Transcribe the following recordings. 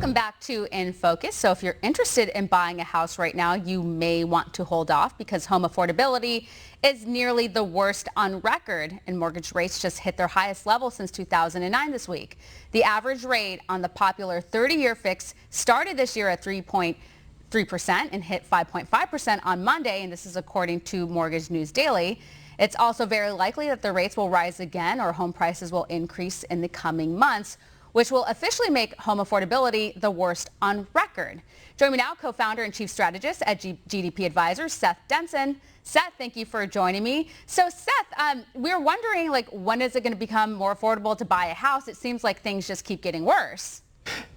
Welcome back to In Focus. So if you're interested in buying a house right now, you may want to hold off because home affordability is nearly the worst on record, and mortgage rates just hit their highest level since 2009 this week. The average rate on the popular 30-year fix started this year at 3.3% and hit 5.5% on Monday, and this is according to Mortgage News Daily. It's also very likely that the rates will rise again or home prices will increase in the coming months, which will officially make home affordability the worst on record. Joining me now, co-founder and chief strategist at GDP Advisors, Seth Denson. Seth, thank you for joining me. So Seth, we're wondering, when is it going to become more affordable to buy a house? It seems like things just keep getting worse.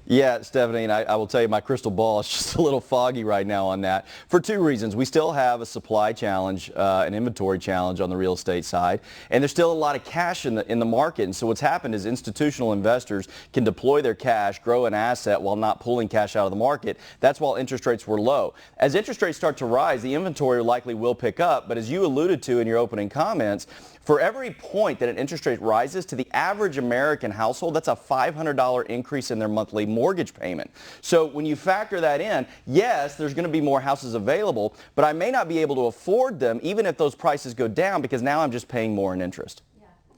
Yeah, Stephanie, and I will tell you my crystal ball is just a little foggy right now on that for two reasons. We still have a supply challenge, an inventory challenge on the real estate side, and there's still a lot of cash in the market. And so what's happened is institutional investors can deploy their cash, grow an asset while not pulling cash out of the market. That's while interest rates were low. As interest rates start to rise, the inventory likely will pick up, but as you alluded to in your opening comments, for every point that an interest rate rises to the average American household, that's a $500 increase in their monthly mortgage payment. So when you factor that in, yes, there's going to be more houses available, but I may not be able to afford them even if those prices go down because now I'm just paying more in interest.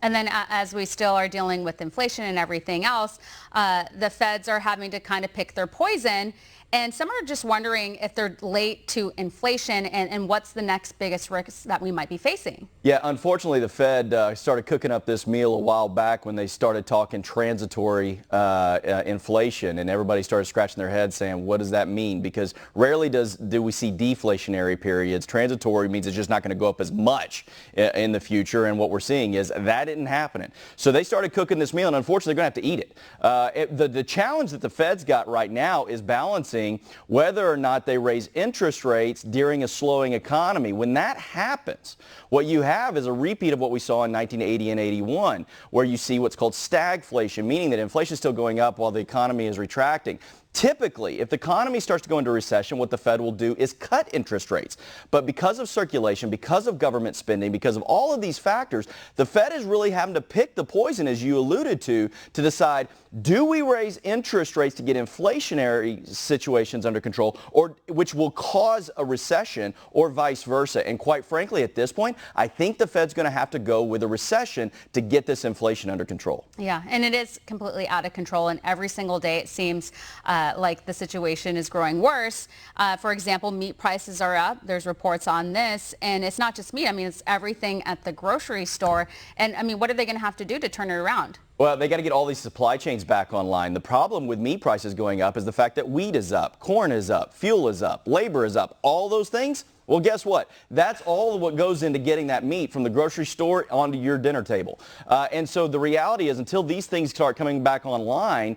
And then as we still are dealing with inflation and everything else, the feds are having to kind of pick their poison. And some are just wondering if they're late to inflation and what's the next biggest risk that we might be facing. Yeah, unfortunately, the Fed started cooking up this meal a while back when they started talking transitory inflation, and everybody started scratching their head saying, what does that mean? Because rarely do we see deflationary periods. Transitory means it's just not going to go up as much in the future, and what we're seeing is that isn't happening. So they started cooking this meal, and unfortunately, they're going to have to eat it. The challenge that the Fed's got right now is balancing whether or not they raise interest rates during a slowing economy. When that happens, what you have is a repeat of what we saw in 1980 and 81, where you see what's called stagflation, meaning that inflation is still going up while the economy is retracting. Typically, if the economy starts to go into recession, what the Fed will do is cut interest rates. But because of circulation, because of government spending, because of all of these factors, the Fed is really having to pick the poison, as you alluded to decide, do we raise interest rates to get inflationary situations under control, or which will cause a recession, or vice versa? And quite frankly, at this point, I think the Fed's going to have to go with a recession to get this inflation under control. Yeah, and it is completely out of control, and every single day it seems like the situation is growing worse. For example, meat prices are up. There's reports on this, and it's not just meat. I mean, it's everything at the grocery store. And I mean, what are they going to have to do to turn it around? Well, they got to get all these supply chains back online. The problem with meat prices going up is the fact that wheat is up, corn is up, fuel is up, labor is up, all those things. Well, guess what? That's all of what goes into getting that meat from the grocery store onto your dinner table. And so the reality is until these things start coming back online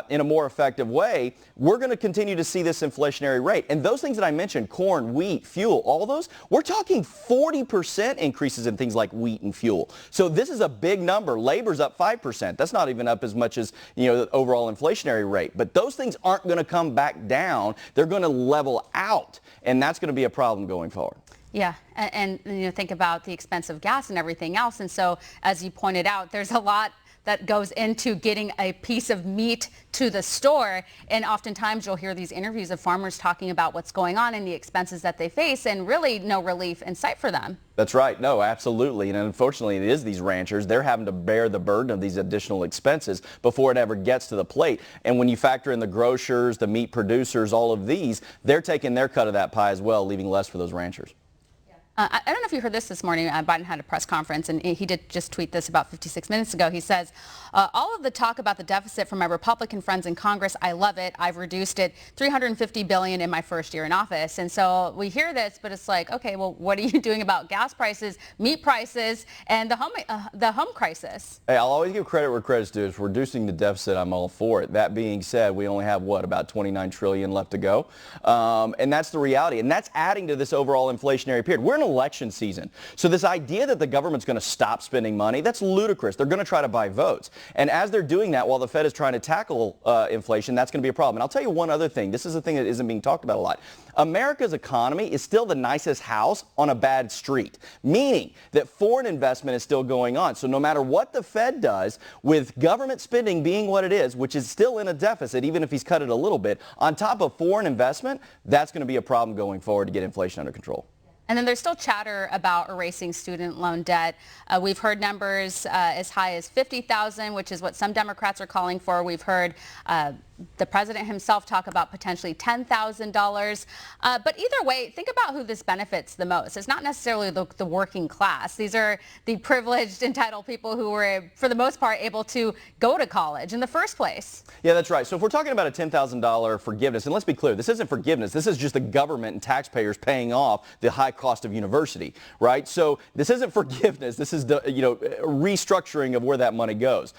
in a more effective way, we're going to continue to see this inflationary rate. And those things that I mentioned, corn, wheat, fuel, all those, we're talking 40% increases in things like wheat and fuel. So this is a big number. Labor's up 5%. That's not even up as much as, the overall inflationary rate. But those things aren't going to come back down. They're going to level out. And that's going to be a problem going forward. Yeah, and think about the expense of gas and everything else. And so, as you pointed out, there's a lot that goes into getting a piece of meat to the store. And oftentimes you'll hear these interviews of farmers talking about what's going on and the expenses that they face, and really no relief in sight for them. That's right. No, absolutely. And unfortunately, it is these ranchers. They're having to bear the burden of these additional expenses before it ever gets to the plate. And when you factor in the grocers, the meat producers, all of these, they're taking their cut of that pie as well, leaving less for those ranchers. I don't know if you heard this morning. Biden had a press conference, and he did just tweet this about 56 minutes ago. He says, all of the talk about the deficit from my Republican friends in Congress, I love it. I've reduced it $350 billion in my first year in office. And so we hear this, but it's like, okay, well, what are you doing about gas prices, meat prices, and the home crisis? Hey, I'll always give credit where credit's due. If reducing the deficit, I'm all for it. That being said, we only have, about $29 trillion left to go. And that's the reality. And that's adding to this overall inflationary period. We're in election season. So this idea that the government's going to stop spending money, that's ludicrous. They're going to try to buy votes. And as they're doing that while the Fed is trying to tackle inflation, that's going to be a problem. And I'll tell you one other thing. This is a thing that isn't being talked about a lot. America's economy is still the nicest house on a bad street, meaning that foreign investment is still going on. So no matter what the Fed does, with government spending being what it is, which is still in a deficit, even if he's cut it a little bit, on top of foreign investment, that's going to be a problem going forward to get inflation under control. And then there's still chatter about erasing student loan debt. We've heard numbers as high as 50,000, which is what some Democrats are calling for. We've heard the president himself talk about potentially $10,000. But either way, think about who this benefits the most. It's not necessarily the working class. These are the privileged, entitled people who were, for the most part, able to go to college in the first place. Yeah, that's right. So if we're talking about a $10,000 forgiveness, and let's be clear, this isn't forgiveness. This is just the government and taxpayers paying off the high cost of university, right? So this isn't forgiveness. This is the restructuring of where that money goes.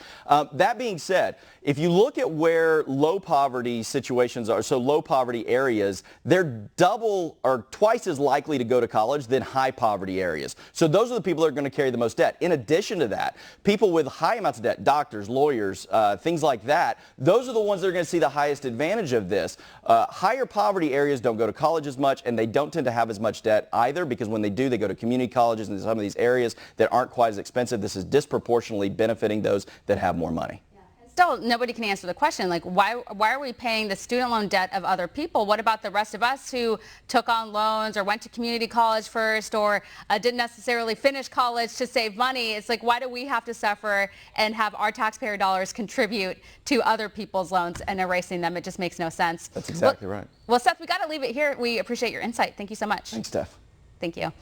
That being said, if you look at where low poverty situations are, so low poverty areas, they're double or twice as likely to go to college than high poverty areas. So those are the people that are going to carry the most debt. In addition to that, people with high amounts of debt, doctors, lawyers, things like that, those are the ones that are going to see the highest advantage of this. Higher poverty areas don't go to college as much, and they don't tend to have as much debt either, because when they do, they go to community colleges and some of these areas that aren't quite as expensive. This is disproportionately benefiting those that have more money. Still, nobody can answer the question, like, why are we paying the student loan debt of other people? What about the rest of us who took on loans or went to community college first, or didn't necessarily finish college to save money? It's like, why do we have to suffer and have our taxpayer dollars contribute to other people's loans and erasing them? It just makes no sense. That's exactly right. Well, Seth, we got to leave it here. We appreciate your insight. Thank you so much. Thanks, Steph. Thank you.